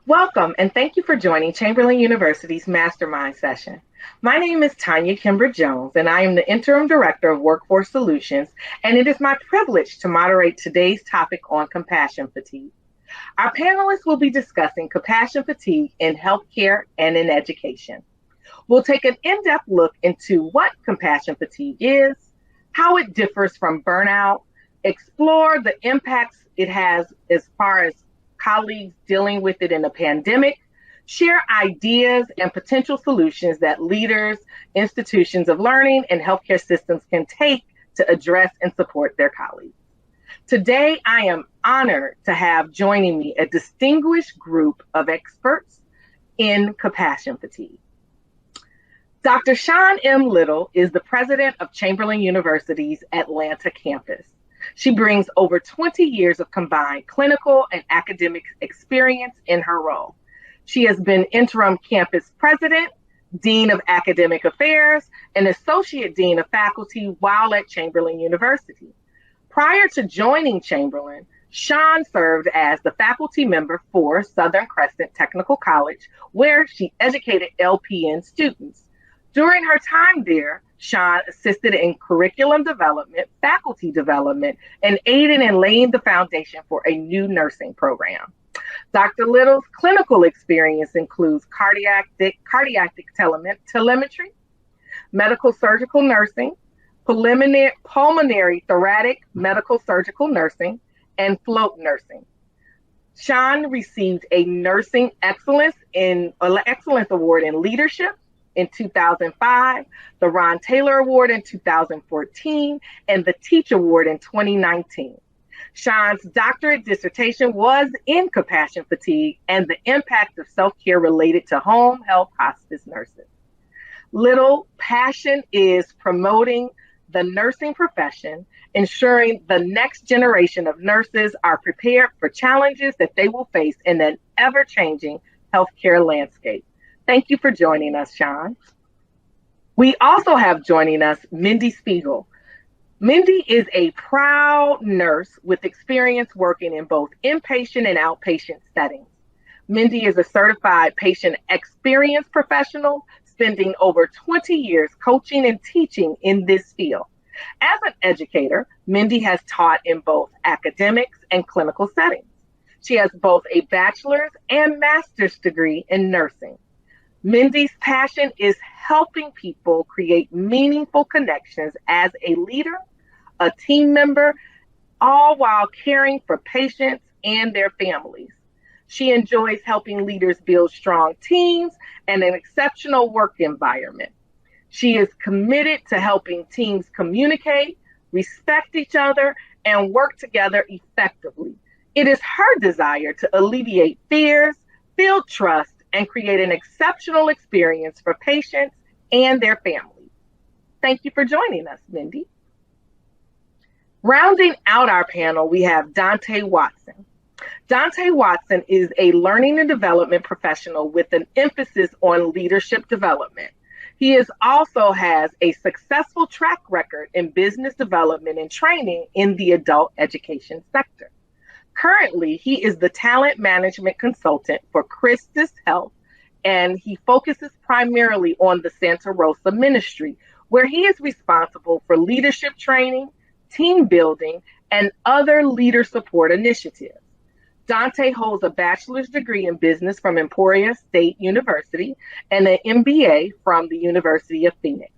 Welcome, and thank you for joining Chamberlain University's Mastermind Session. My name is Tanya Kimber Jones, and I am the Interim Director of Workforce Solutions, and it is my privilege to moderate today's topic on compassion fatigue. Our panelists will be discussing compassion fatigue in healthcare and in education. We'll take an in-depth look into what compassion fatigue is, how it differs from burnout, explore the impacts it has as far as colleagues dealing with it in a pandemic, share ideas and potential solutions that leaders, institutions of learning, and healthcare systems can take to address and support their colleagues. Today, I am honored to have joining me a distinguished group of experts in compassion fatigue. Dr. Sean M. Little is the president of Chamberlain University's Atlanta campus. She brings over 20 years of combined clinical and academic experience in her role. She has been interim campus president, dean of academic affairs, and associate dean of faculty while at Chamberlain University. Prior to joining Chamberlain, Sean served as the faculty member for Southern Crescent Technical College, where she educated LPN students. During her time there, Sean assisted in curriculum development, faculty development, and aided in laying the foundation for a new nursing program. Dr. Little's clinical experience includes cardiac telemetry, medical surgical nursing, pulmonary thoracic medical surgical nursing, and float nursing. Sean received a Nursing Excellence Award in Leadership in 2005, the Ron Taylor Award in 2014, and the Teach Award in 2019. Sean's doctorate dissertation was in compassion fatigue and the impact of self-care related to home health hospice nurses. Little's passion is promoting the nursing profession, ensuring the next generation of nurses are prepared for challenges that they will face in an ever-changing healthcare landscape. Thank you for joining us, Sean. We also have joining us Mindy Spiegel. Mindy is a proud nurse with experience working in both inpatient and outpatient settings. Mindy is a certified patient experience professional, spending over 20 years coaching and teaching in this field. As an educator, Mindy has taught in both academics and clinical settings. She has both a bachelor's and master's degree in nursing. Mindy's passion is helping people create meaningful connections as a leader, a team member, all while caring for patients and their families. She enjoys helping leaders build strong teams and an exceptional work environment. She is committed to helping teams communicate, respect each other, and work together effectively. It is her desire to alleviate fears, build trust, and create an exceptional experience for patients and their families. Thank you for joining us, Mindy. Rounding out our panel, we have Dante Watson. Dante Watson is a learning and development professional with an emphasis on leadership development. He also has a successful track record in business development and training in the adult education sector. Currently, he is the talent management consultant for Christus Health, and he focuses primarily on the Santa Rosa ministry, where he is responsible for leadership training, team building, and other leader support initiatives. Dante holds a bachelor's degree in business from Emporia State University and an MBA from the University of Phoenix.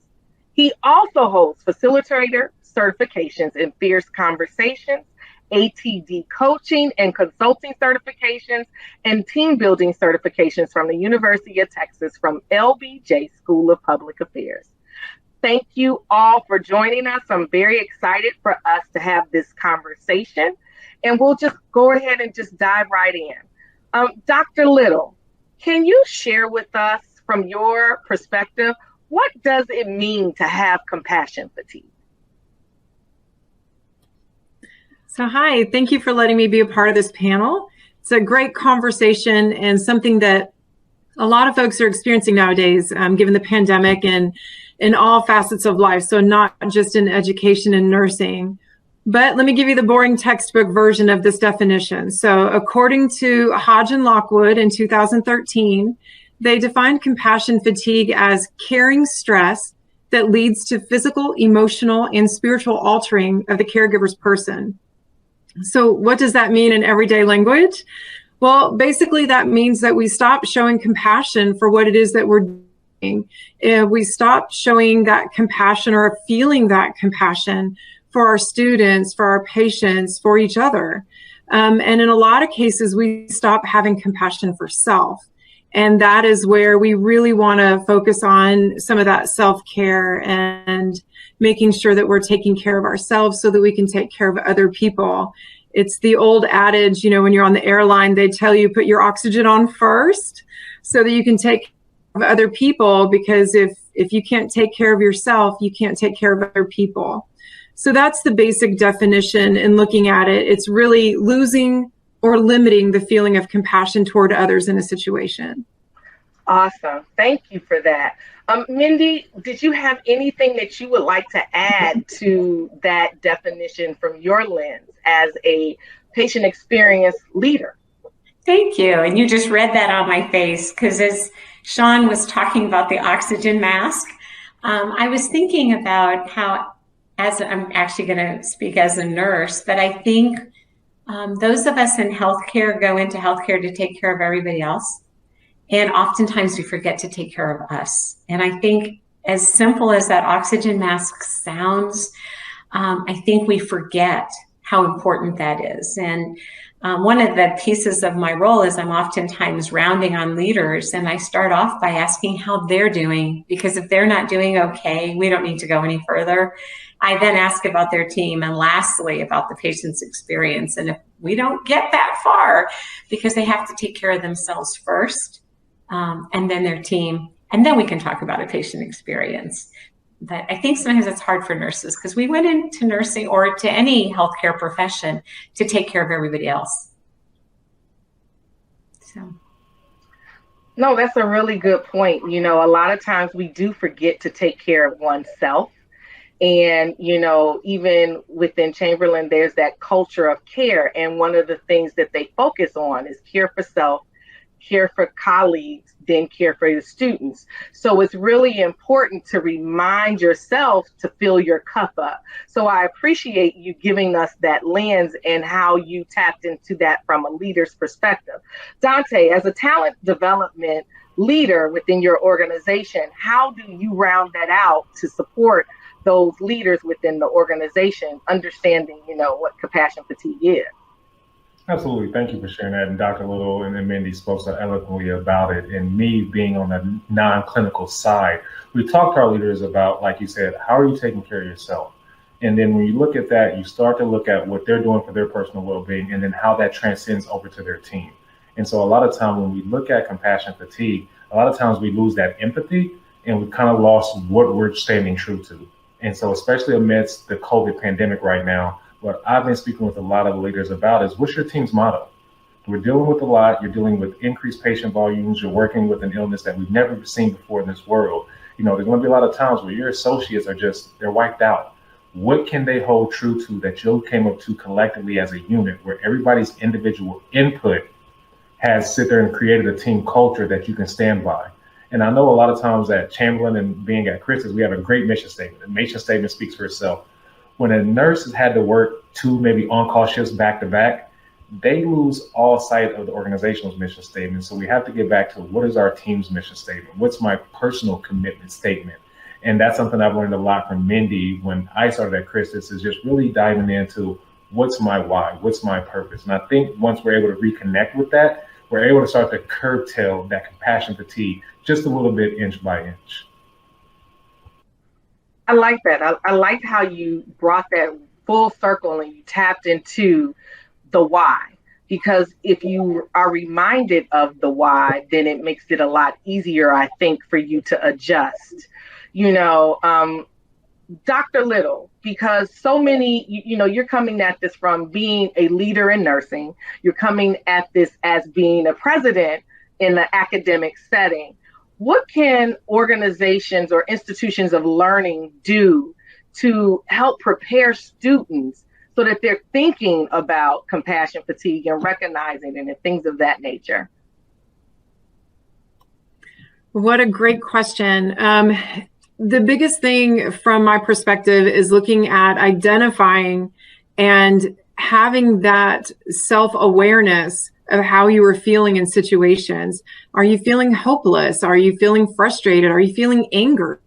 He also holds facilitator certifications in Fierce Conversations, ATD coaching and consulting certifications, and team building certifications from the University of Texas from LBJ School of Public Affairs. Thank you all for joining us. I'm very excited for us to have this conversation, and we'll just go ahead and just dive right in. Dr. Little, can you share with us from your perspective, what does it mean to have compassion fatigue? So hi, thank you for letting me be a part of this panel. It's a great conversation and something that a lot of folks are experiencing nowadays, given the pandemic and in all facets of life. So not just in education and nursing, But let me give you the boring textbook version of this definition. So according to Hodge and Lockwood in 2013, they defined compassion fatigue as caring stress that leads to physical, emotional, and spiritual altering of the caregiver's person. So what does that mean in everyday language? Well, basically that means that we stop showing compassion for what it is that we're doing. We stop showing that compassion or feeling that compassion for our students, for our patients, for each other. And in a lot of cases, we stop having compassion for self. And that is where we really want to focus on some of that self-care and making sure that we're taking care of ourselves so that we can take care of other people. It's the old adage, when you're on the airline, they tell you put your oxygen on first so that you can take care of other people, because if you can't take care of yourself, you can't take care of other people. So that's the basic definition in looking at it. It's really losing or limiting the feeling of compassion toward others in a situation. Awesome. Thank you for that. Mindy, did you have anything that you would like to add to that definition from your lens as a patient experience leader? Thank you. And you just read that on my face, because as Sean was talking about the oxygen mask, I was thinking about how, as I'm actually going to speak as a nurse, but I think those of us in healthcare go into healthcare to take care of everybody else. And oftentimes we forget to take care of us. And I think, as simple as that oxygen mask sounds, I think we forget how important that is. And one of the pieces of my role is I'm oftentimes rounding on leaders, and I start off by asking how they're doing, because if they're not doing okay, we don't need to go any further. I then ask about their team, and lastly about the patient's experience. And if we don't get that far, because they have to take care of themselves first, and then their team, and then we can talk about a patient experience. But I think sometimes it's hard for nurses, because we went into nursing or to any healthcare profession to take care of everybody else. So. No, that's a really good point. A lot of times we do forget to take care of oneself. And, even within Chamberlain, there's that culture of care. And one of the things that they focus on is care for self, care for colleagues, then care for the students. So it's really important to remind yourself to fill your cup up. So I appreciate you giving us that lens and how you tapped into that from a leader's perspective. Dante, as a talent development leader within your organization, how do you round that out to support those leaders within the organization, understanding, what compassion fatigue is? Absolutely. Thank you for sharing that. And Dr. Little and Mindy spoke so eloquently about it. And me being on the non-clinical side, we talked to our leaders about, like you said, how are you taking care of yourself? And then when you look at that, you start to look at what they're doing for their personal well-being, and then how that transcends over to their team. And so a lot of time when we look at compassion fatigue, a lot of times we lose that empathy, and we've kind of lost what we're standing true to. And so especially amidst the COVID pandemic right now, what I've been speaking with a lot of leaders about is, what's your team's motto? We're dealing with a lot. You're dealing with increased patient volumes. You're working with an illness that we've never seen before in this world. There's going to be a lot of times where your associates are they're wiped out. What can they hold true to that you came up to collectively as a unit, where everybody's individual input has sit there and created a team culture that you can stand by? And I know a lot of times at Chamberlain and being at Chris's, we have a great mission statement. The mission statement speaks for itself. When a nurse has had to work 2 maybe on-call shifts back to back, they lose all sight of the organizational mission statement. So we have to get back to, what is our team's mission statement? What's my personal commitment statement? And that's something I've learned a lot from Mindy when I started at Chris's, is just really diving into, what's my why? What's my purpose? And I think once we're able to reconnect with that, we're able to start to curtail that compassion fatigue just a little bit, inch by inch. I like that. I liked how you brought that full circle and you tapped into the why, because if you are reminded of the why, then it makes it a lot easier, I think, for you to adjust. Dr. Little, because so many, you're coming at this from being a leader in nursing. You're coming at this as being a president in the academic setting. What can organizations or institutions of learning do to help prepare students so that they're thinking about compassion fatigue and recognizing it and things of that nature? What a great question. The biggest thing from my perspective is looking at identifying and having that self-awareness of how you are feeling in situations. Are you feeling hopeless? Are you feeling frustrated? Are you feeling anger?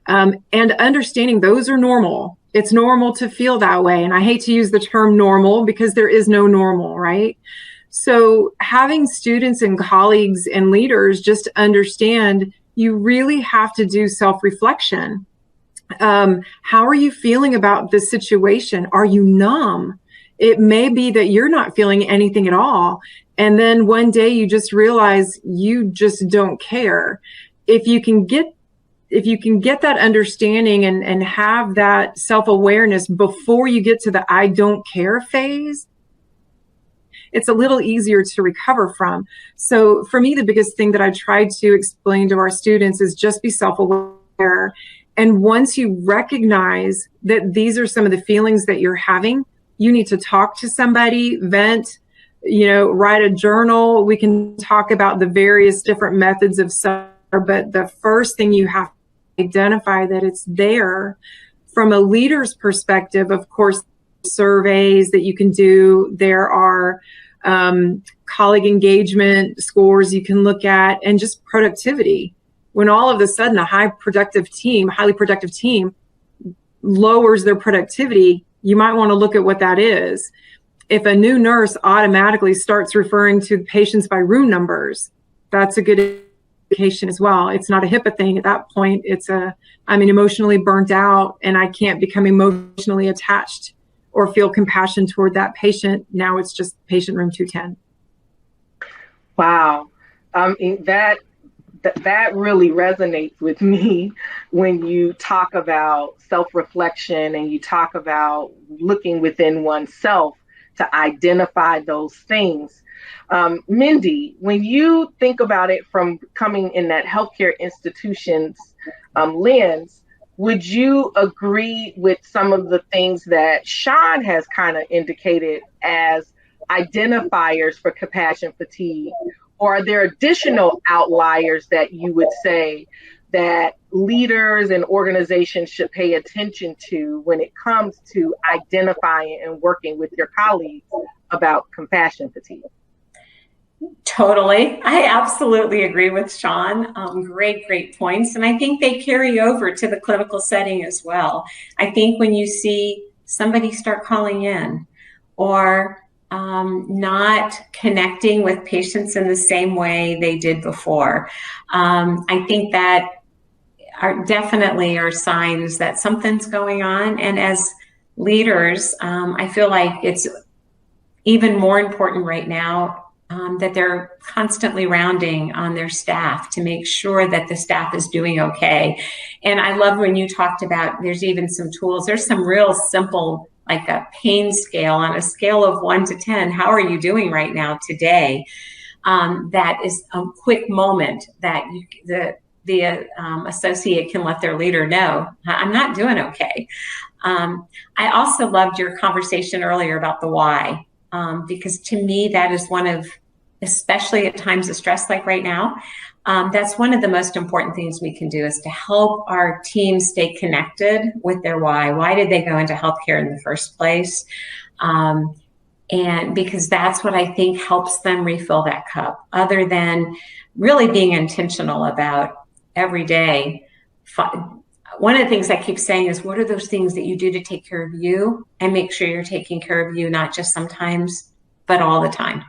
And understanding those are normal. It's normal to feel that way. And I hate to use the term normal because there is no normal, right? So having students and colleagues and leaders just understand you really have to do self-reflection. How are you feeling about this situation? Are you numb? It may be that you're not feeling anything at all. And then one day you just realize you just don't care. If you can get that understanding and have that self-awareness before you get to the I don't care phase, it's a little easier to recover from. So for me, the biggest thing that I try to explain to our students is just be self-aware. And once you recognize that these are some of the feelings that you're having, you need to talk to somebody, vent, write a journal. We can talk about the various different methods of self, but the first thing you have to identify that it's there. From a leader's perspective, of course, surveys that you can do. There are colleague engagement scores you can look at, and just productivity. When all of a sudden a highly productive team lowers their productivity, you might want to look at what that is. If a new nurse automatically starts referring to patients by room numbers, that's a good indication as well. It's not a HIPAA thing at that point. I'm emotionally burnt out and I can't become emotionally attached or feel compassion toward that patient. Now it's just patient room 210. Wow. That really resonates with me when you talk about self-reflection and you talk about looking within oneself to identify those things. Mindy, when you think about it from coming in that healthcare institution's lens, would you agree with some of the things that Sean has kind of indicated as identifiers for compassion fatigue? Or are there additional outliers that you would say that leaders and organizations should pay attention to when it comes to identifying and working with your colleagues about compassion fatigue? Totally. I absolutely agree with Sean. Great points. And I think they carry over to the clinical setting as well. I think when you see somebody start calling in or not connecting with patients in the same way they did before, I think that definitely are signs that something's going on. And as leaders, I feel like it's even more important right now that they're constantly rounding on their staff to make sure that the staff is doing okay. And I love when you talked about, there's even some tools, there's some real simple, like a pain scale on a scale of 1 to 10. How are you doing right now today? That is a quick moment that the associate can let their leader know, I'm not doing okay. I also loved your conversation earlier about the why. Because to me, that is one of, especially at times of stress like right now, that's one of the most important things we can do is to help our team stay connected with their why. Why did they go into healthcare in the first place? And because that's what I think helps them refill that cup, other than really being intentional about every day. One of the things I keep saying is, what are those things that you do to take care of you and make sure you're taking care of you, not just sometimes, but all the time.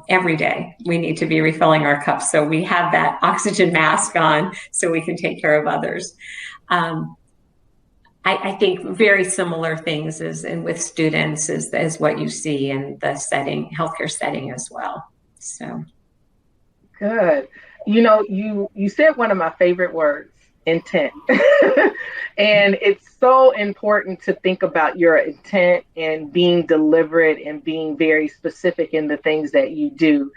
Every day we need to be refilling our cups. So we have that oxygen mask on so we can take care of others. I think very similar things and with students is what you see in the healthcare setting as well. So. Good. You said one of my favorite words, intent. And it's so important to think about your intent and being deliberate and being very specific in the things that you do.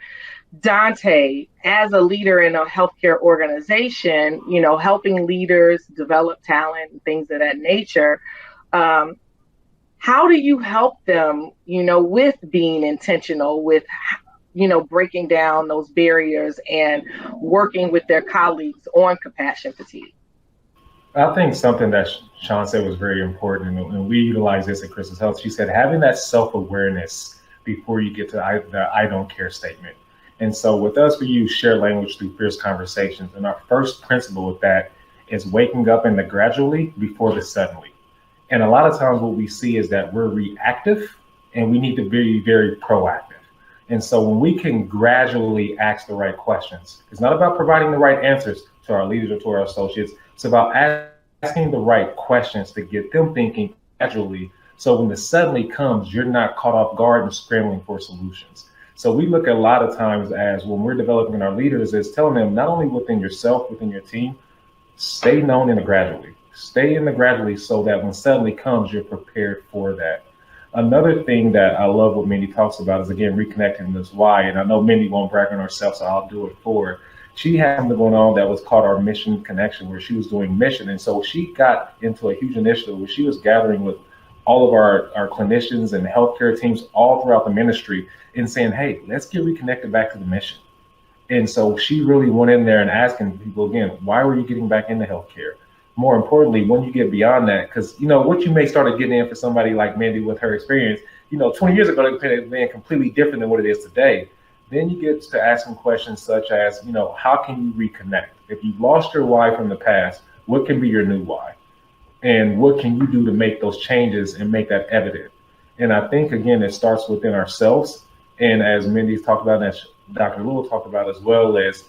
Dante, as a leader in a healthcare organization, helping leaders develop talent and things of that nature, how do you help them, with being intentional, with, breaking down those barriers and working with their colleagues on compassion fatigue? I think something that Sean said was very important, and we utilize this at Crystal's Health. She said having that self-awareness before you get to the I don't care statement. And so with us, we use shared language through fierce conversations. And our first principle with that is waking up in the gradually before the suddenly. And a lot of times what we see is that we're reactive and we need to be very proactive. And so when we can gradually ask the right questions, it's not about providing the right answers to our leaders or to our associates. It's about asking the right questions to get them thinking gradually. So when the suddenly comes, you're not caught off guard and scrambling for solutions. So we look at a lot of times as when we're developing our leaders is telling them not only within yourself, within your team, stay known in the gradually. Stay in the gradually so that when suddenly comes, you're prepared for that. Another thing that I love what Mindy talks about is, again, reconnecting this why. And I know Mindy won't brag on herself, so I'll do it for her. She had something going on that was called our mission connection, where she was doing mission. And so she got into a huge initiative where she was gathering with all of our clinicians and healthcare teams all throughout the ministry and saying, hey, let's get reconnected back to the mission. And so she really went in there and asking people again, why were you getting back into healthcare? More importantly, when you get beyond that, because, what you may start getting in for somebody like Mindy with her experience, 20 years ago, it had been completely different than what it is today. Then you get to asking questions such as, how can you reconnect? If you've lost your why from the past, what can be your new why? And what can you do to make those changes and make that evident? And I think, again, it starts within ourselves. And as Mindy's talked about, and as Dr. Lewis talked about as well, as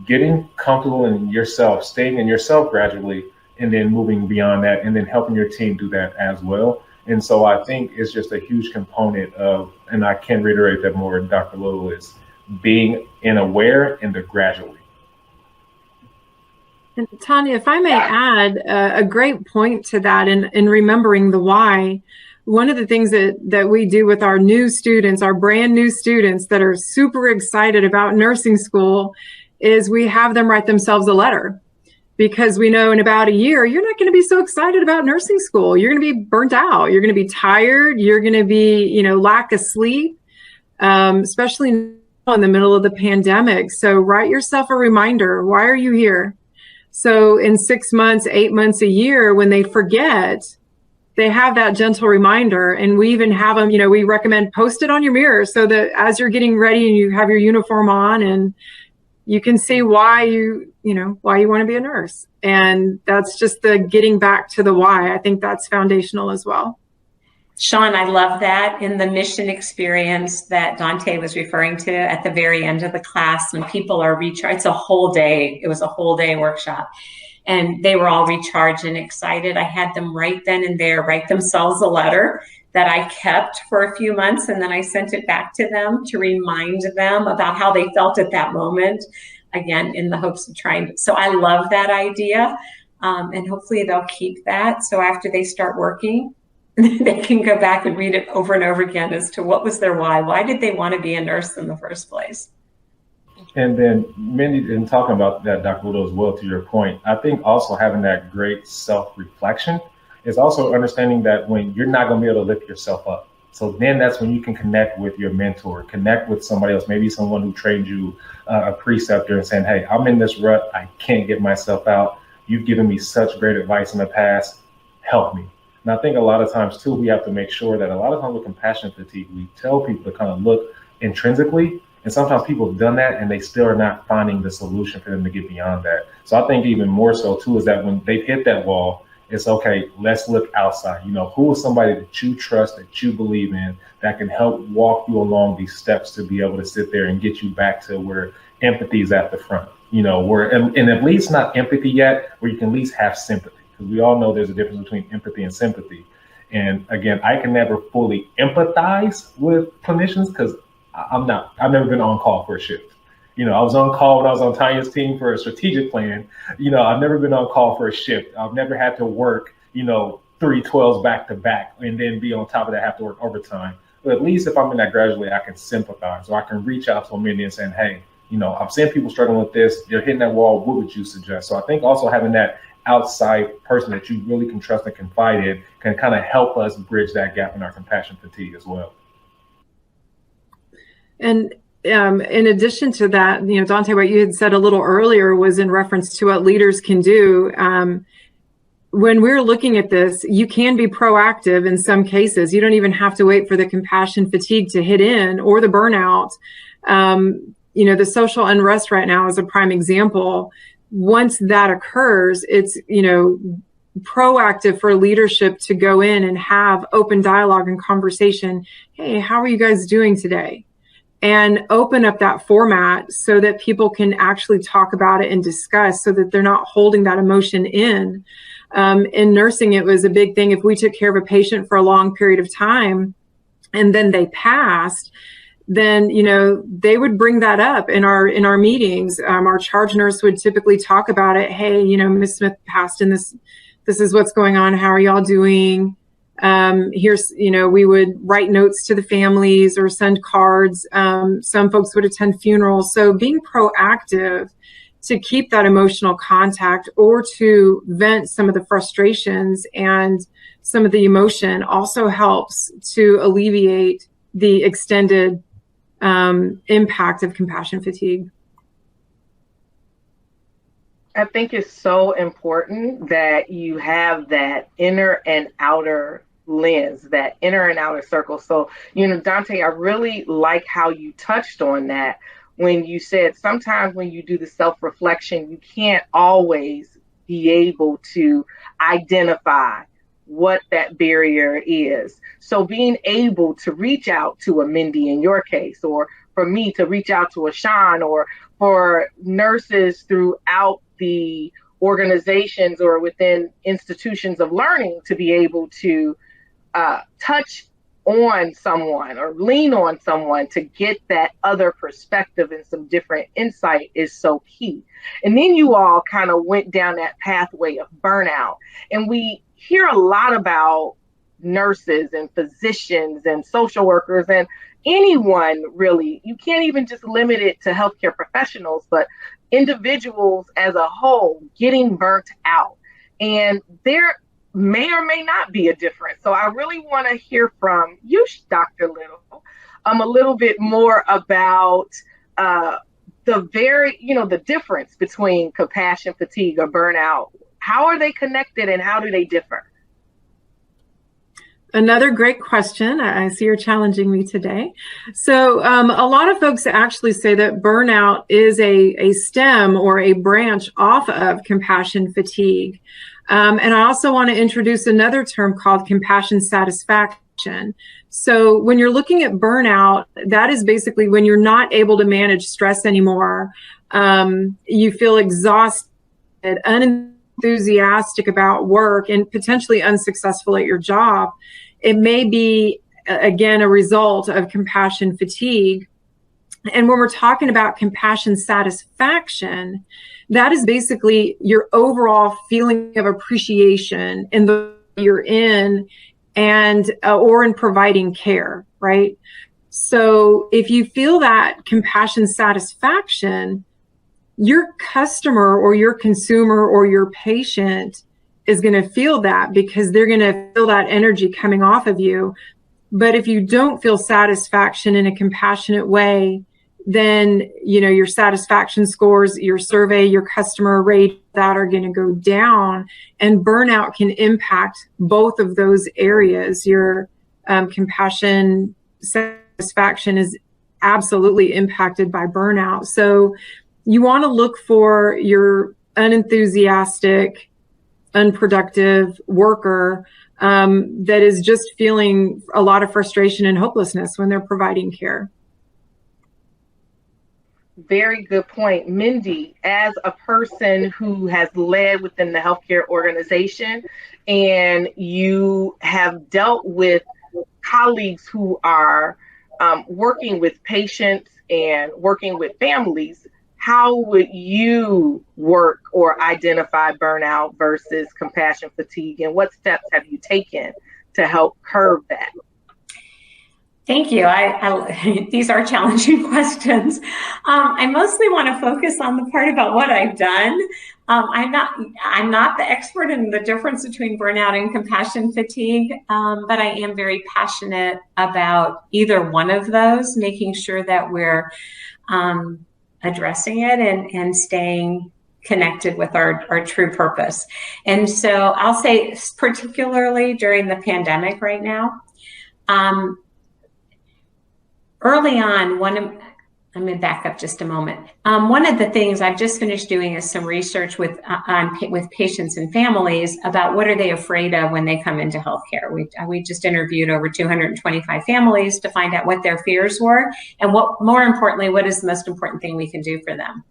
getting comfortable in yourself, staying in yourself gradually, and then moving beyond that, and then helping your team do that as well. And so I think it's just a huge component of, and I can't reiterate that more, Dr. Little, is being aware and the gradually. And Tanya, if I may add a great point to that in remembering the why, one of the things that we do with our new students, our brand new students that are super excited about nursing school, is we have them write themselves a letter, because we know in about a year, you're not going to be so excited about nursing school. You're going to be burnt out. You're going to be tired. You're going to be, lack of sleep, especially in the middle of the pandemic. So write yourself a reminder. Why are you here? So in 6 months, 8 months, a year, when they forget, they have that gentle reminder. And we even have them, we recommend post it on your mirror so that as you're getting ready and you have your uniform on and you can see why you want to be a nurse. And that's just the getting back to the why. I think that's foundational as well. Sean, I love that. In the mission experience that Dante was referring to at the very end of the class, when people are recharged, it's a whole day. It was a whole day workshop. And they were all recharged and excited. I had them right then and there write themselves a letter that I kept for a few months, and then I sent it back to them to remind them about how they felt at that moment, again, in the hopes of trying. So I love that idea, and hopefully they'll keep that. So after they start working, they can go back and read it over and over again as to what was their why. Why did they want to be a nurse in the first place? And then Mindy, in talking about that, Dr. Widow, as well, to your point, I think also having that great self-reflection is also understanding that when you're not going to be able to lift yourself up. So then that's when you can connect with your mentor, connect with somebody else, maybe someone who trained you, a preceptor, and saying, hey, I'm in this rut. I can't get myself out. You've given me such great advice in the past. Help me. And I think a lot of times, too, we have to make sure that a lot of times with compassion fatigue, we tell people to kind of look intrinsically. And sometimes people have done that and they still are not finding the solution for them to get beyond that. So I think even more so, too, is that when they've hit that wall, it's okay, let's look outside. Who is somebody that you trust, that you believe in, that can help walk you along these steps to be able to sit there and get you back to where empathy is at the front, where, and at least not empathy yet, where you can at least have sympathy. Because we all know there's a difference between empathy and sympathy. And again, I can never fully empathize with clinicians because I've never been on call for a shift. I was on call when I was on Tanya's team for a strategic plan. I've never been on call for a shift. I've never had to work, 3 12s back to back and then be on top of that, have to work overtime. But at least if I'm in that gradually, I can sympathize, or I can reach out to a Mindy and saying, hey, I'm seeing people struggling with this. You're hitting that wall. What would you suggest? So I think also having that outside person that you really can trust and confide in can kind of help us bridge that gap in our compassion fatigue as well. And in addition to that, Dante, what you had said a little earlier was in reference to what leaders can do. When we're looking at this, you can be proactive in some cases. You don't even have to wait for the compassion fatigue to hit in or the burnout. The social unrest right now is a prime example. Once that occurs, it's, proactive for leadership to go in and have open dialogue and conversation. Hey, how are you guys doing today? And open up that format so that people can actually talk about it and discuss, so that they're not holding that emotion in. In nursing, it was a big thing. If we took care of a patient for a long period of time and then they passed, then, they would bring that up in our meetings. Our charge nurse would typically talk about it. Hey, Miss Smith passed, and this is what's going on. How are y'all doing? Here's, we would write notes to the families or send cards. Some folks would attend funerals. So being proactive to keep that emotional contact or to vent some of the frustrations and some of the emotion also helps to alleviate the extended impact of compassion fatigue. I think it's so important that you have that inner and outer lens, that inner and outer circle. So, Dante, I really like how you touched on that when you said sometimes when you do the self-reflection, you can't always be able to identify what that barrier is. So being able to reach out to a Mindy in your case, or for me to reach out to a Sean, or for nurses throughout the organizations or within institutions of learning to be able to touch on someone or lean on someone to get that other perspective and some different insight is so key. And then you all kind of went down that pathway of burnout. And we hear a lot about nurses and physicians and social workers and anyone really. You can't even just limit it to healthcare professionals, but individuals as a whole getting burnt out. And there may or may not be a difference. So I really want to hear from you, Dr. Little, a little bit more about the difference between compassion fatigue or burnout. How are they connected and how do they differ? Another great question. I see you're challenging me today. So a lot of folks actually say that burnout is a stem or a branch off of compassion fatigue. And I also want to introduce another term called compassion satisfaction. So when you're looking at burnout, that is basically when you're not able to manage stress anymore. You feel exhausted, unenthusiastic about work, and potentially unsuccessful at your job. It may be, again, a result of compassion fatigue. And when we're talking about compassion satisfaction, that is basically your overall feeling of appreciation in the you're in and or in providing care, right? So if you feel that compassion satisfaction, your customer or your consumer or your patient is going to feel that because they're going to feel that energy coming off of you. But if you don't feel satisfaction in a compassionate way, then, your satisfaction scores, your survey, your customer rate, that are going to go down, and burnout can impact both of those areas. Your compassion satisfaction is absolutely impacted by burnout. So you want to look for your unenthusiastic, unproductive worker that is just feeling a lot of frustration and hopelessness when they're providing care. Very good point. Mindy, as a person who has led within the healthcare organization and you have dealt with colleagues who are working with patients and working with families, how would you work or identify burnout versus compassion fatigue, and what steps have you taken to help curb that? Thank you. These are challenging questions. I mostly want to focus on the part about what I've done. I'm not the expert in the difference between burnout and compassion fatigue, but I am very passionate about either one of those, making sure that we're addressing it and staying connected with our true purpose. And so I'll say, particularly during the pandemic right now, early on, I'm going to back up just a moment. One of the things I've just finished doing is some research with patients and families about what are they afraid of when they come into healthcare. We just interviewed over 225 families to find out what their fears were, and more importantly, what is the most important thing we can do for them.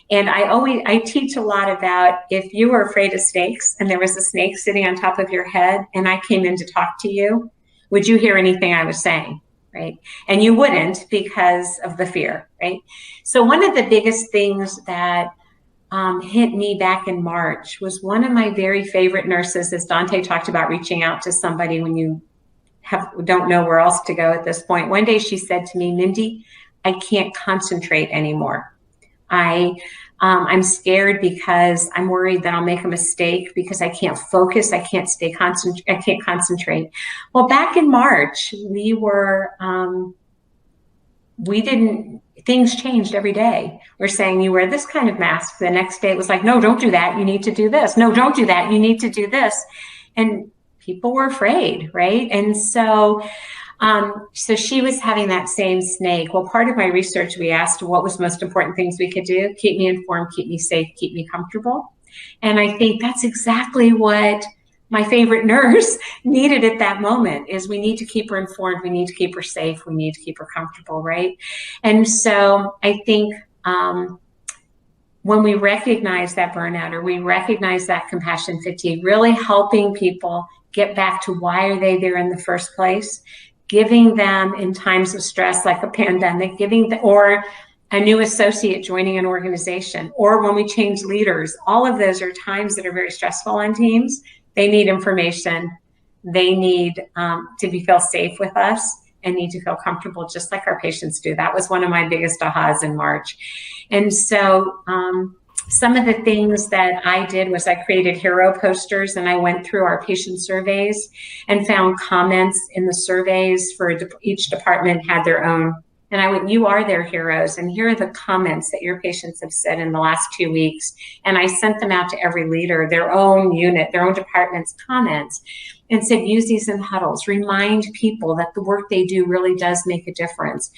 And I teach a lot about, if you were afraid of snakes and there was a snake sitting on top of your head and I came in to talk to you, would you hear anything I was saying? Right? And you wouldn't, because of the fear, right? So one of the biggest things that hit me back in March was one of my very favorite nurses, as Dante talked about reaching out to somebody when you don't know where else to go at this point. One day she said to me, Mindy, I can't concentrate anymore. I'm scared because I'm worried that I'll make a mistake because I can't focus. I can't concentrate. Well, back in March, things changed every day. We're saying you wear this kind of mask. The next day it was like, no, don't do that. You need to do this. No, don't do that. You need to do this. And people were afraid, right? And so she was having that same snake. Well, part of my research, we asked what was the most important things we could do: keep me informed, keep me safe, keep me comfortable. And I think that's exactly what my favorite nurse needed at that moment, is we need to keep her informed, we need to keep her safe, we need to keep her comfortable, right? And so I think when we recognize that burnout, or we recognize that compassion fatigue, really helping people get back to why are they there in the first place, giving them in times of stress like a pandemic, or a new associate joining an organization, or when we change leaders. All of those are times that are very stressful on teams. They need information. They need to feel safe with us and need to feel comfortable, just like our patients do. That was one of my biggest ahas in March. And so some of the things that I did was I created hero posters, and I went through our patient surveys and found comments in the surveys for each department had their own. And I went, you are their heroes, and here are the comments that your patients have said in the last 2 weeks. And I sent them out to every leader, their own unit, their own department's comments, and said, use these in huddles, remind people that the work they do really does make a difference.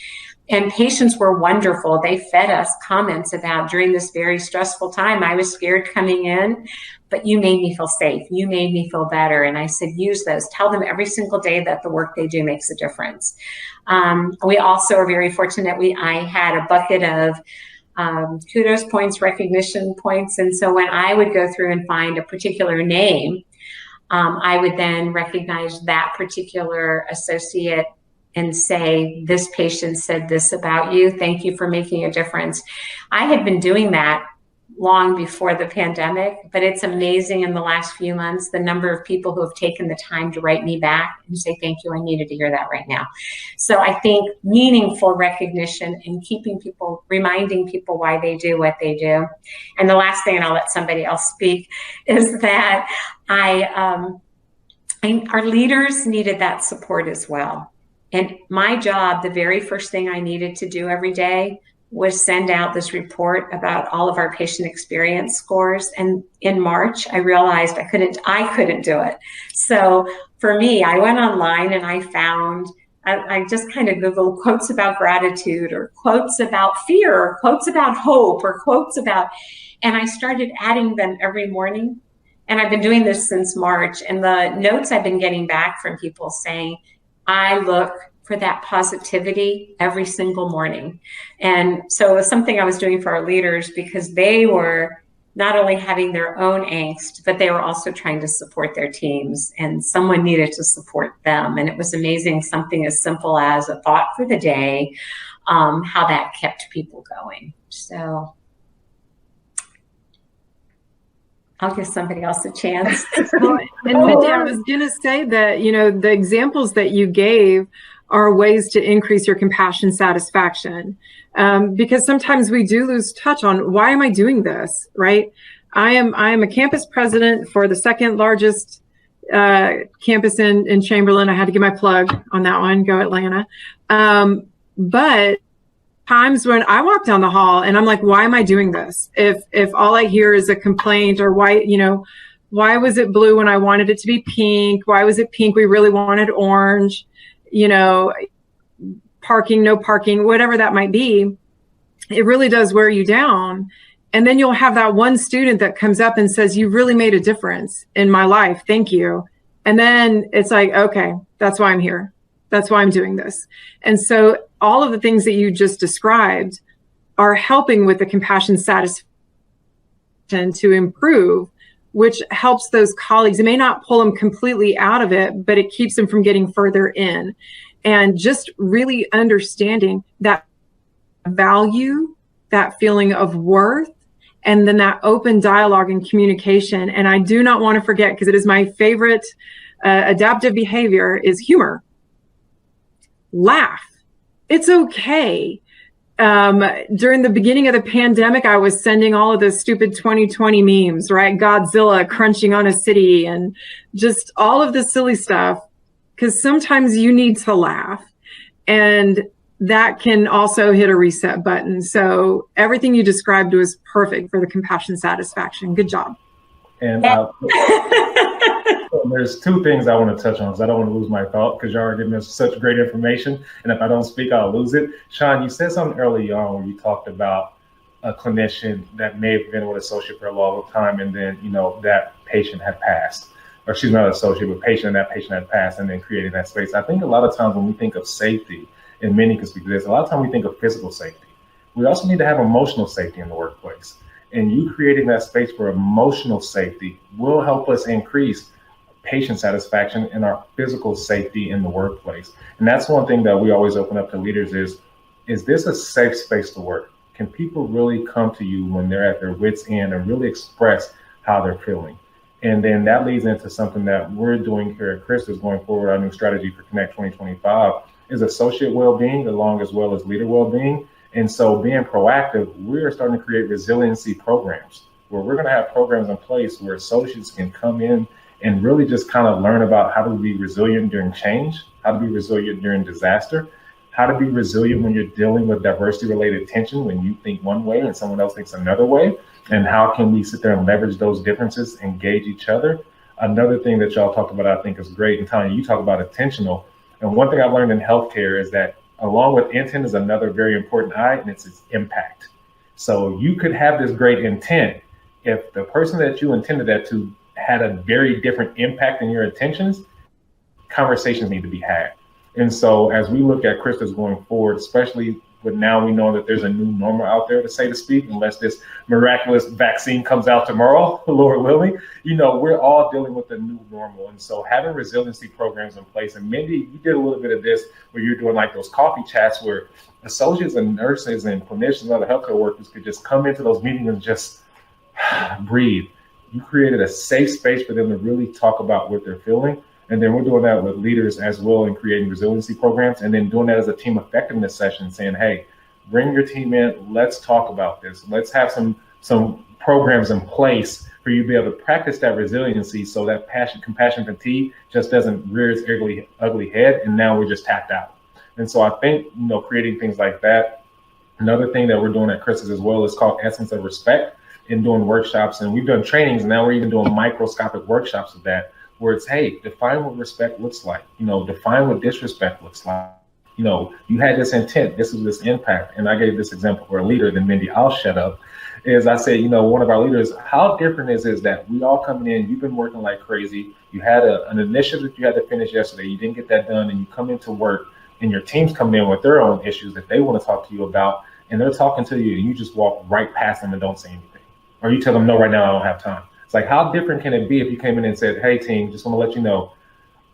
And patients were wonderful. They fed us comments about, during this very stressful time, I was scared coming in, but you made me feel safe. You made me feel better. And I said, use those. Tell them every single day that the work they do makes a difference. We also are very fortunate. I had a bucket of kudos points, recognition points. And so when I would go through and find a particular name, I would then recognize that particular associate and say, this patient said this about you. Thank you for making a difference. I had been doing that long before the pandemic, but it's amazing in the last few months, the number of people who have taken the time to write me back and say, thank you, I needed to hear that right now. So I think meaningful recognition and reminding people why they do what they do. And the last thing, and I'll let somebody else speak, is that our leaders needed that support as well. And my job, the very first thing I needed to do every day was send out this report about all of our patient experience scores. And in March, I realized I couldn't do it. So for me, I went online and I just kind of Googled quotes about gratitude, or quotes about fear, or quotes about hope, or quotes about, and I started adding them every morning. And I've been doing this since March. And the notes I've been getting back from people saying, I look for that positivity every single morning. And so it was something I was doing for our leaders, because they were not only having their own angst, but they were also trying to support their teams, and someone needed to support them. And it was amazing, something as simple as a thought for the day, how that kept people going. So I'll give somebody else a chance. Well, and Mindy, I was going to say that, the examples that you gave are ways to increase your compassion satisfaction. Because sometimes we do lose touch on, why am I doing this, right? I am a campus president for the second largest campus in Chamberlain. I had to give my plug on that one. Go Atlanta. But times when I walk down the hall and I'm like, why am I doing this? If all I hear is a complaint, or why was it blue when I wanted it to be pink? Why was it pink? We really wanted orange, parking, no parking, whatever that might be. It really does wear you down. And then you'll have that one student that comes up and says, you really made a difference in my life. Thank you. And then it's like, okay, that's why I'm here. That's why I'm doing this. And so all of the things that you just described are helping with the compassion satisfaction to improve, which helps those colleagues. It may not pull them completely out of it, but it keeps them from getting further in. And just really understanding that value, that feeling of worth, and then that open dialogue and communication. And I do not want to forget, because it is my favorite adaptive behavior, is humor. Laugh. It's okay. During the beginning of the pandemic, I was sending all of those stupid 2020 memes, right? Godzilla crunching on a city and just all of the silly stuff, because sometimes you need to laugh. And that can also hit a reset button. So everything you described was perfect for the compassion satisfaction. Good job. And there's two things I want to touch on, because I don't want to lose my thought, because y'all are giving us such great information. And if I don't speak, I'll lose it. Sean, you said something early on where you talked about a clinician that may have been with an associate for a long time, and then, that patient had passed. Or she's not an associate, but patient, and that patient had passed, and then creating that space. I think a lot of times when we think of safety, and many can speak to this, a lot of times we think of physical safety. We also need to have emotional safety in the workplace. And you creating that space for emotional safety will help us increase patient satisfaction and our physical safety in the workplace. And that's one thing that we always open up to leaders is this a safe space to work? Can people really come to you when they're at their wits' end and really express how they're feeling? And then that leads into something that we're doing here at Christus going forward. Our new strategy for Connect 2025 is associate well-being along as well as leader well-being. And so being proactive, we're starting to create resiliency programs where we're going to have programs in place where associates can come in and really just kind of learn about how to be resilient during change, how to be resilient during disaster, how to be resilient when you're dealing with diversity-related tension, when you think one way and someone else thinks another way, and how can we sit there and leverage those differences, engage each other. Another thing that y'all talked about, I think is great, and Tanya, you talk about intentional. And one thing I've learned in healthcare is that along with intent is another very important I, and it's its impact. So you could have this great intent. If the person that you intended that to had a very different impact in your intentions, conversations need to be had. And so as we look at Christus going forward, especially with now we know that there's a new normal out there, to say to speak, unless this miraculous vaccine comes out tomorrow, Lord willing, we're all dealing with the new normal. And so having resiliency programs in place, and Mindy, you did a little bit of this where you're doing like those coffee chats where associates and nurses and clinicians and other healthcare workers could just come into those meetings and just breathe. You created a safe space for them to really talk about what they're feeling. And then we're doing that with leaders as well in creating resiliency programs, and then doing that as a team effectiveness session, saying, hey, bring your team in, let's talk about this. Let's have some programs in place for you to be able to practice that resiliency so that compassion fatigue just doesn't rear its ugly head, and now we're just tapped out. And so I think, creating things like that. Another thing that we're doing at Christus as well is called Essence of Respect, and doing workshops, and we've done trainings, and now we're even doing microscopic workshops of that, where it's, hey, define what respect looks like, define what disrespect looks like. You had this intent, this is this impact. And I gave this example for a leader, then Mindy, I'll shut up, is I said, one of our leaders, how different is that we all coming in, you've been working like crazy, you had an initiative that you had to finish yesterday, you didn't get that done, and you come into work and your team's coming in with their own issues that they want to talk to you about, and they're talking to you and you just walk right past them and don't say anything. Or you tell them, no, right now I don't have time. It's like, how different can it be if you came in and said, hey, team, just want to let you know,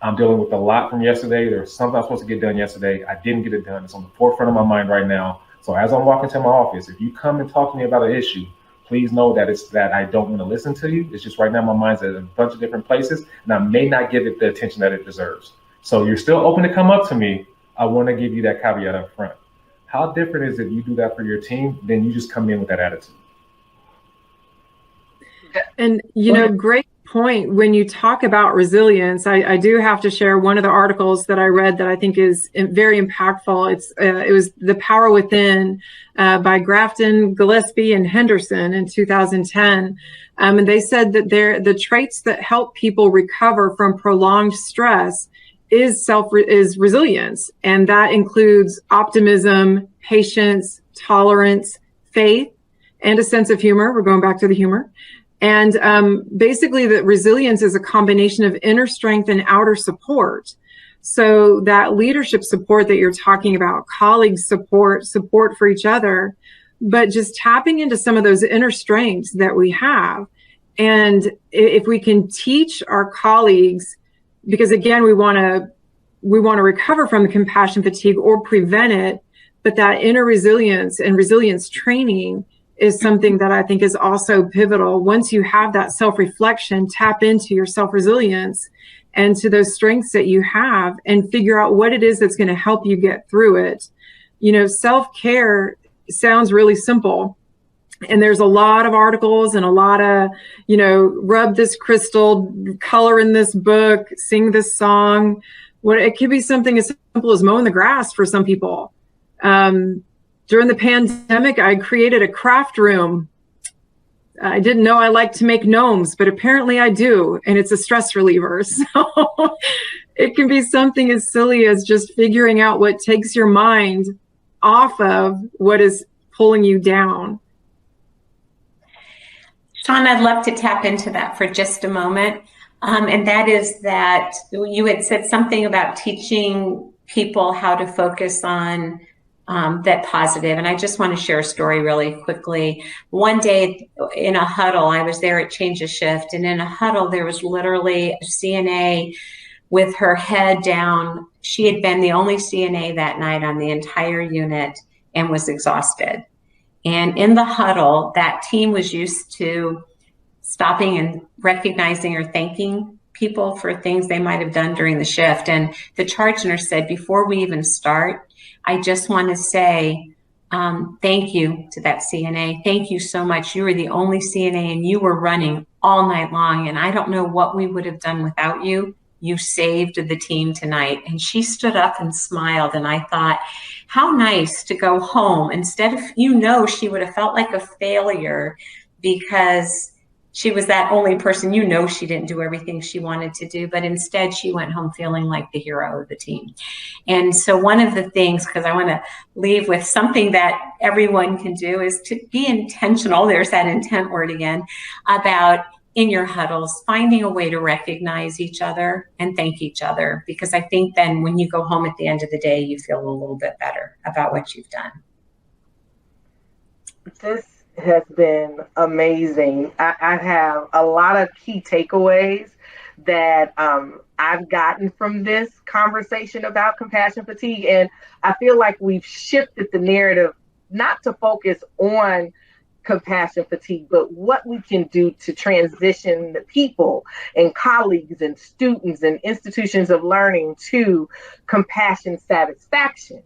I'm dealing with a lot from yesterday. There's something I was supposed to get done yesterday. I didn't get it done. It's on the forefront of my mind right now. So as I'm walking to my office, if you come and talk to me about an issue, please know that it's that I don't want to listen to you. It's just right now my mind's at a bunch of different places, and I may not give it the attention that it deserves. So you're still open to come up to me. I want to give you that caveat up front. How different is it you do that for your team than you just come in with that attitude? And, great point. When you talk about resilience, I do have to share one of the articles that I read that I think is very impactful. It was The Power Within by Grafton, Gillespie, and Henderson in 2010. And they said that the traits that help people recover from prolonged stress is resilience. And that includes optimism, patience, tolerance, faith, and a sense of humor. We're going back to the humor. And basically, that resilience is a combination of inner strength and outer support. So that leadership support that you're talking about, colleagues support for each other, but just tapping into some of those inner strengths that we have. And if we can teach our colleagues, because again, we want to recover from the compassion fatigue or prevent it, but that inner resilience and resilience training is something that I think is also pivotal. Once you have that self-reflection, tap into your self-resilience and to those strengths that you have and figure out what it is that's going to help you get through it. Self-care sounds really simple. And there's a lot of articles and a lot of, rub this crystal, color in this book, sing this song. It could be something as simple as mowing the grass for some people. During the pandemic, I created a craft room. I didn't know I liked to make gnomes, but apparently I do, and it's a stress reliever. So it can be something as silly as just figuring out what takes your mind off of what is pulling you down. Sean, I'd love to tap into that for just a moment. And that is that you had said something about teaching people how to focus on that positive. And I just want to share a story really quickly. One day in a huddle, I was there at Change of Shift, and in a huddle, there was literally a CNA with her head down. She had been the only CNA that night on the entire unit and was exhausted. And in the huddle, that team was used to stopping and recognizing or thanking people for things they might have done during the shift. And the charge nurse said, before we even start, I just want to say thank you to that CNA. Thank you so much. You were the only CNA and you were running all night long. And I don't know what we would have done without you. You saved the team tonight. And she stood up and smiled. And I thought, how nice to go home. Instead of, she would have felt like a failure because she was that only person, she didn't do everything she wanted to do, but instead she went home feeling like the hero of the team. And so one of the things, because I want to leave with something that everyone can do, is to be intentional. There's that intent word again, about in your huddles, finding a way to recognize each other and thank each other. Because I think then when you go home at the end of the day, you feel a little bit better about what you've done. This has been amazing. I have a lot of key takeaways that I've gotten from this conversation about compassion fatigue. And I feel like we've shifted the narrative not to focus on compassion fatigue, but what we can do to transition the people and colleagues and students and institutions of learning to compassion satisfaction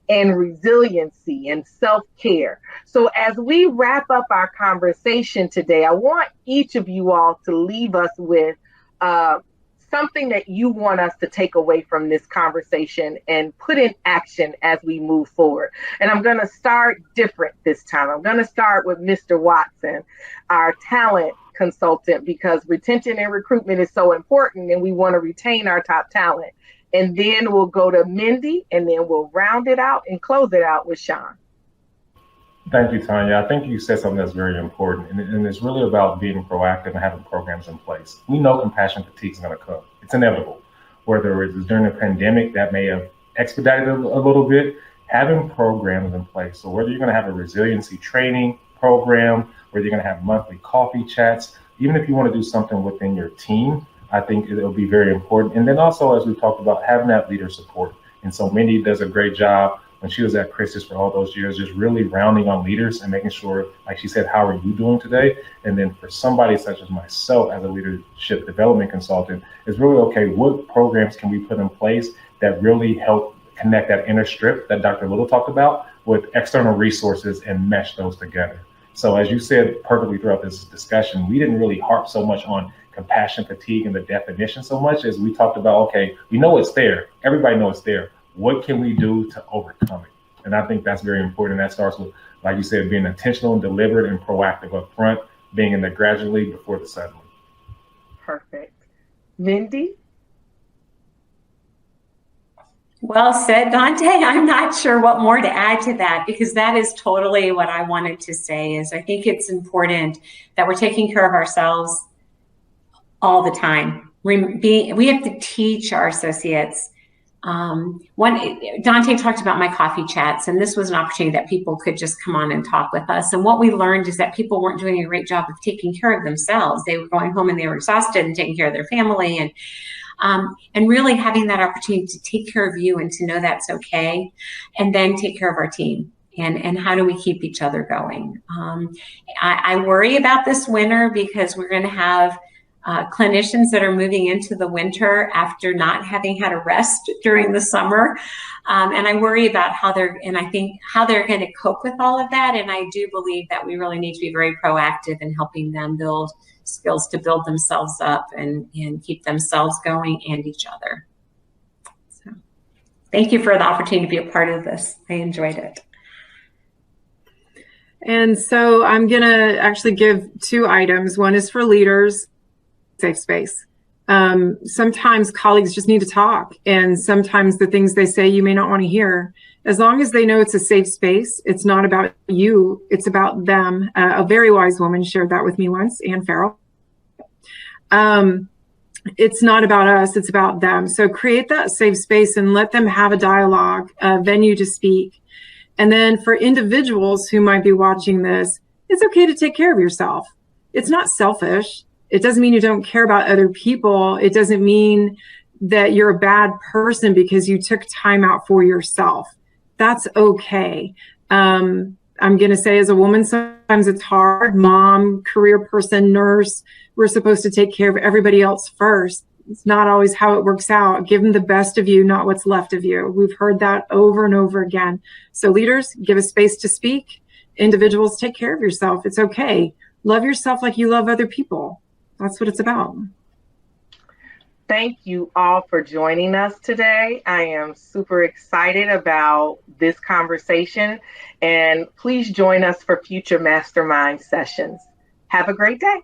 and resiliency and self-care. So as we wrap up our conversation today, I want each of you all to leave us with something that you want us to take away from this conversation and put in action as we move forward. And I'm going to start different this time. I'm going to start with Mr. Watson, our talent consultant, because retention and recruitment is so important and we want to retain our top talent. And then we'll go to Mindy, and then we'll round it out and close it out with Sean. Thank you, Tanya. I think you said something that's very important, and it's really about being proactive and having programs in place. We know compassion fatigue is going to come. It's inevitable. Whether it's during the pandemic, that may have expedited it a little bit, having programs in place. So whether you're going to have a resiliency training program, whether you're going to have monthly coffee chats, even if you want to do something within your team, I think it'll be very important. And then also, as we talked about, having that leader support. And so Mindy does a great job when she was at Christus for all those years, just really rounding on leaders and making sure, like she said, how are you doing today? And then for somebody such as myself as a leadership development consultant, it's really, okay, what programs can we put in place that really help connect that inner strip that Dr. Little talked about with external resources and mesh those together. So as you said perfectly throughout this discussion, we didn't really harp so much on compassion fatigue and the definition so much as we talked about, okay, we know it's there. Everybody knows it's there. What can we do to overcome it? And I think that's very important. That starts with, like you said, being intentional and deliberate and proactive up front, being in the gradually before the suddenly. Perfect. Mindy? Well said, Dante. I'm not sure what more to add to that, because that is totally what I wanted to say. Is I think it's important that we're taking care of ourselves all the time. We have to teach our associates. Dante talked about my coffee chats, and this was an opportunity that people could just come on and talk with us. And what we learned is that people weren't doing a great job of taking care of themselves. They were going home and they were exhausted and taking care of their family, and really having that opportunity to take care of you and to know that's okay, and then take care of our team. And how do we keep each other going? I worry about this winter because we're going to have clinicians that are moving into the winter after not having had a rest during the summer. And I worry about how they're going to cope with all of that. And I do believe that we really need to be very proactive in helping them build skills to build themselves up and keep themselves going and each other. So thank you for the opportunity to be a part of this. I enjoyed it. And so I'm going to actually give 2 items. One is for leaders, safe space. Sometimes colleagues just need to talk, and sometimes the things they say you may not want to hear. As long as they know it's a safe space, it's not about you, it's about them. A very wise woman shared that with me once, Ann Farrell. It's not about us, it's about them. So create that safe space and let them have a dialogue, a venue to speak. And then for individuals who might be watching this, it's okay to take care of yourself. It's not selfish. It doesn't mean you don't care about other people. It doesn't mean that you're a bad person because you took time out for yourself. That's okay. I'm going to say, as a woman, sometimes it's hard. Mom, career person, nurse, we're supposed to take care of everybody else first. It's not always how it works out. Give them the best of you, not what's left of you. We've heard that over and over again. So leaders, give a space to speak. Individuals, take care of yourself. It's okay. Love yourself like you love other people. That's what it's about. Thank you all for joining us today. I am super excited about this conversation, and please join us for future mastermind sessions. Have a great day.